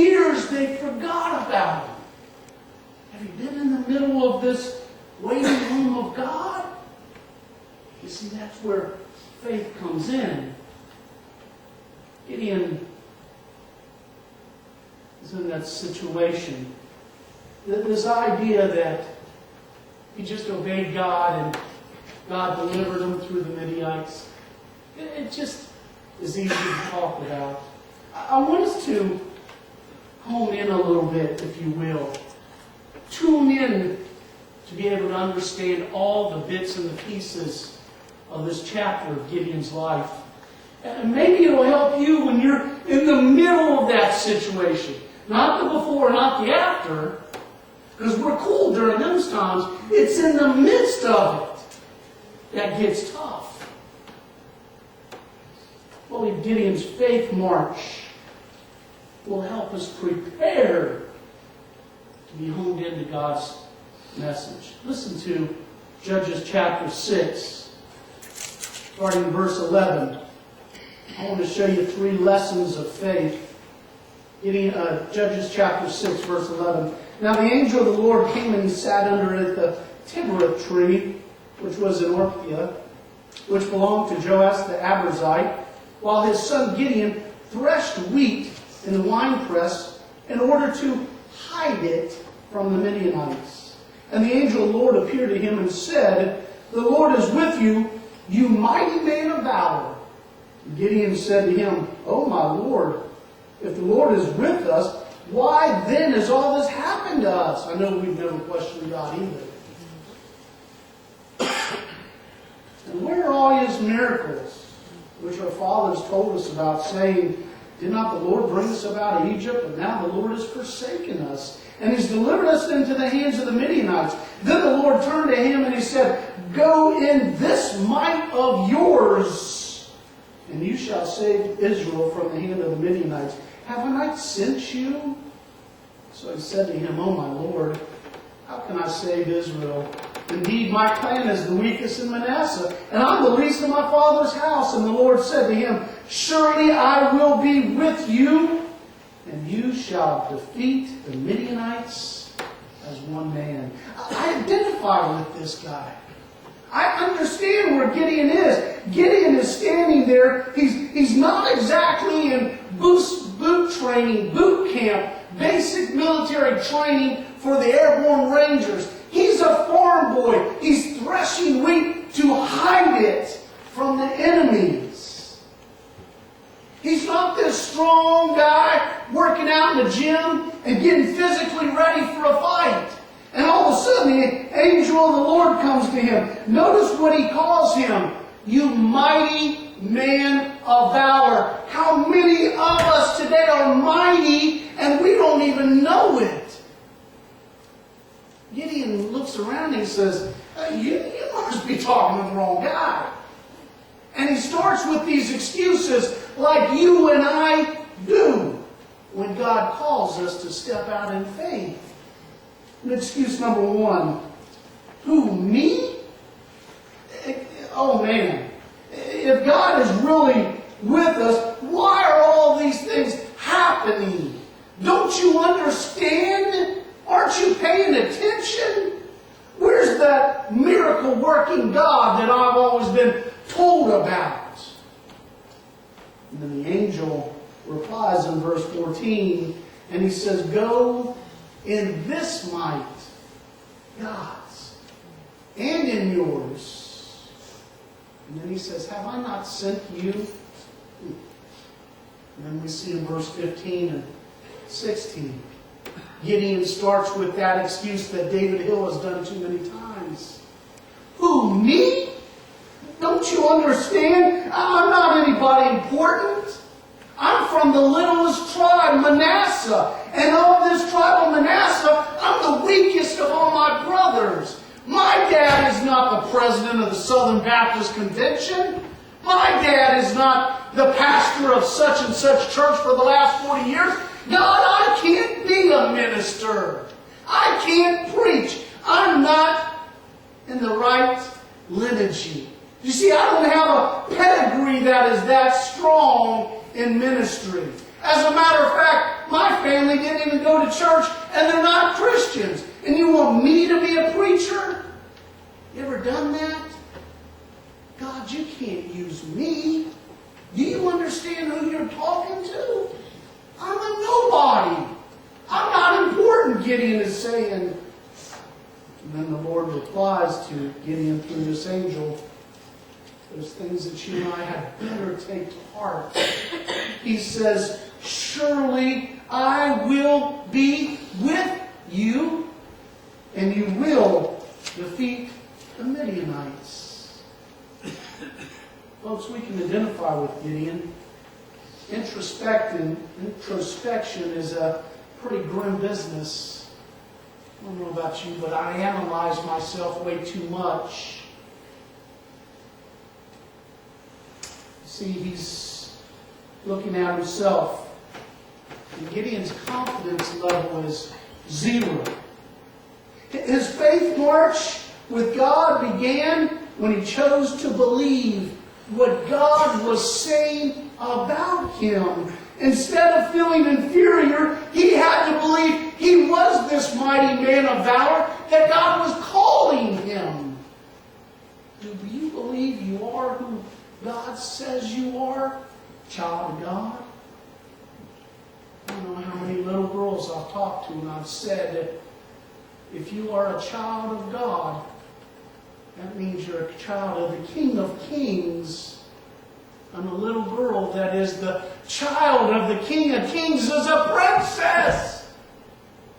years they forgot about Him. Have you been in the middle of this waiting room of God? You see, that's where faith comes in. Gideon is in that situation. This idea that he just obeyed God and God delivered him through the Midianites, it just is easy to talk about. I want us to hone in a little bit, if you will. Tune in to be able to understand all the bits and the pieces of this chapter of Gideon's life. And maybe it'll help you when you're in the middle of that situation. Not the before, not the after. Because we're cool during those times. It's in the midst of it that gets tough. Well, Gideon's faith march will help us prepare to be honed into God's message. Listen to Judges chapter 6, starting in verse 11. I want to show you 3 lessons of faith. Judges chapter 6, verse 11. Now the angel of the Lord came and he sat under the terebinth tree, which was in Orpah, which belonged to Joash the Abiezrite, while his son Gideon threshed wheat in the winepress in order to hide it from the Midianites. And the angel of the Lord appeared to him and said, "The Lord is with you, you mighty man of valor." Gideon said to him, "O my Lord, if the Lord is with us, why then has all this happened to us?" I know we've never questioned God either. "And where are all His miracles, which our fathers told us about, saying, Did not the Lord bring us out of Egypt? But now the Lord has forsaken us, and He's delivered us into the hands of the Midianites." Then the Lord turned to him and He said, "Go in this might of yours, and you shall save Israel from the hand of the Midianites. Have I not sent you?" So he said to him, "O my Lord, how can I save Israel? Indeed, my clan is the weakest in Manasseh, and I'm the least in my father's house." And the Lord said to him, "Surely I will be with you, and you shall defeat the Midianites as one man." I identify with this guy. I understand where Gideon is. Gideon is standing there. He's not exactly in boot training, boot camp, basic military training for the airborne rangers. He's a farm boy. He's threshing wheat to hide it from the enemies. He's not this strong guy working out in the gym and getting physically ready for a fight. And all of a sudden, the angel of the Lord comes to him. Notice what he calls him. "You mighty man of valor." How many of us today are mighty and we don't even know it? Gideon looks around and he says, you must be talking to the wrong guy. And he starts with these excuses like you and I do when God calls us to step out in faith. And excuse number 1. Who, me? Oh man. If God is really with us, why are all these things happening? Don't you understand? Aren't you paying attention? Where's that miracle-working God that I've always been told about? And then the angel replies in verse 14, and he says, "Go in this might, God's, and in yours." And then he says, "Have I not sent you?" And then we see in verse 15 and 16, Gideon starts with that excuse that David Hill has done too many times. "Who, me? Don't you understand? I'm not anybody important. I'm from the littlest tribe, Manasseh. And of this tribe of Manasseh, I'm the weakest of all my brothers. My dad is not the president of the Southern Baptist Convention. My dad is not the pastor of such and such church for the last 40 years. God, I can't be a minister. I can't preach. I'm not in the right lineage." You see, I don't have a pedigree that is that strong in ministry. As a matter of fact, my family didn't even go to church and they're not Christians. And you want me to be a preacher? You ever done that? God, you can't use me. Do you understand who you're talking to? I'm a nobody. I'm not important, Gideon is saying. And then the Lord replies to Gideon through this angel, there's things that you and I had better take to heart. He says, surely I will be with you, and you will defeat the Midianites. Folks, we can identify with Gideon. Introspection is a pretty grim business. I don't know about you, but I analyze myself way too much. See, he's looking at himself. And Gideon's confidence level is 0. His faith march with God began when he chose to believe what God was saying about him. Instead of feeling inferior, he had to believe he was this mighty man of valor, that God was calling him. Do you believe you are who God says you are? Child of God? I don't know how many little girls I've talked to and I've said that if you are a child of God, that means you're a child of the King of Kings. And a little girl that is the child of the King of Kings is a princess.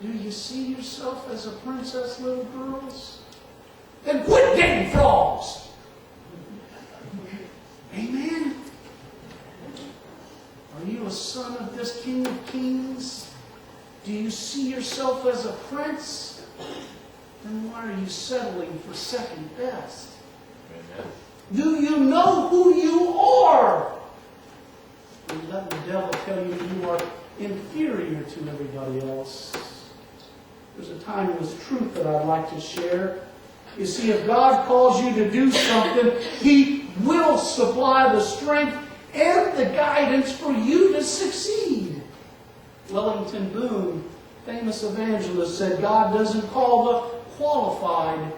Do you see yourself as a princess, little girls? Then quit dating frogs. Amen? Are you a son of this King of Kings? Do you see yourself as a prince? Then why are you settling for second best? Amen. Do you know who you are? And let the devil tell you you are inferior to everybody else. There's a timeless truth that I'd like to share. You see, if God calls you to do something, He will supply the strength and the guidance for you to succeed. Wellington Boone, famous evangelist, said God doesn't call the qualified,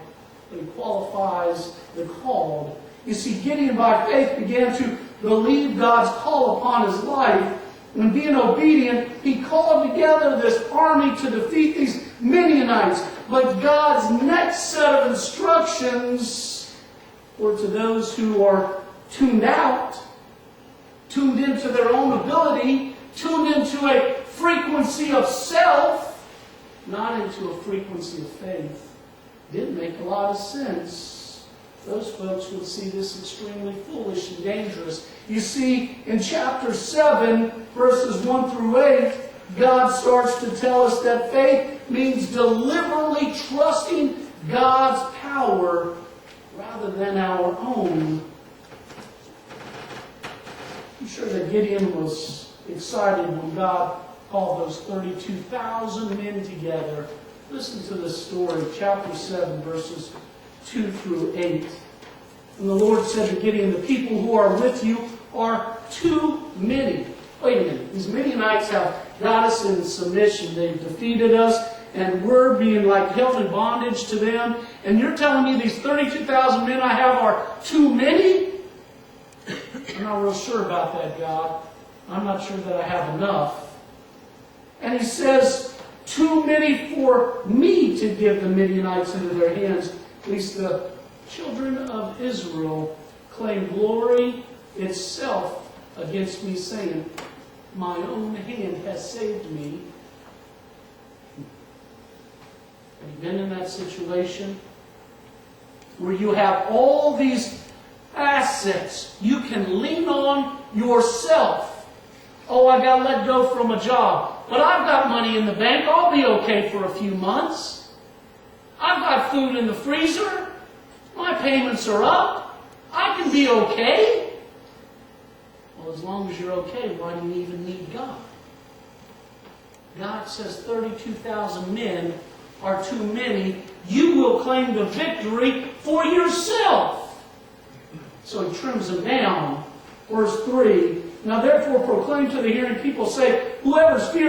but He qualifies the called. You see, Gideon by faith began to believe God's call upon his life. And being obedient, he called together this army to defeat these Midianites. But God's next set of instructions were to those who are tuned out, tuned into their own ability, tuned into a frequency of self, not into a frequency of faith. Didn't make a lot of sense. Those folks would see this extremely foolish and dangerous. You see, in chapter 7, verses 1 through 8, God starts to tell us that faith means deliberately trusting God's power rather than our own. I'm sure that Gideon was excited when God called those 32,000 men together. Listen to this story, chapter 7, verses 2 through 8. And the Lord said to Gideon, the people who are with you are too many. Wait a minute. These Midianites have got us in submission. They've defeated us, and we're being like held in bondage to them. And you're telling me these 32,000 men I have are too many? I'm not real sure about that, God. I'm not sure that I have enough. And He says, too many for me to give the Midianites into their hands. At least the children of Israel claim glory itself against me, saying, my own hand has saved me. Have you been in that situation where you have all these assets you can lean on yourself? Oh, I got let go from a job, but I've got money in the bank. I'll be okay for a few months. I've got food in the freezer. My payments are up. I can be okay. Well, as long as you're okay, why do you even need God? God says 32,000 men are too many. You will claim the victory for yourself. So He trims them down. Verse 3, now therefore proclaim to the hearing people, say, whoever's fearing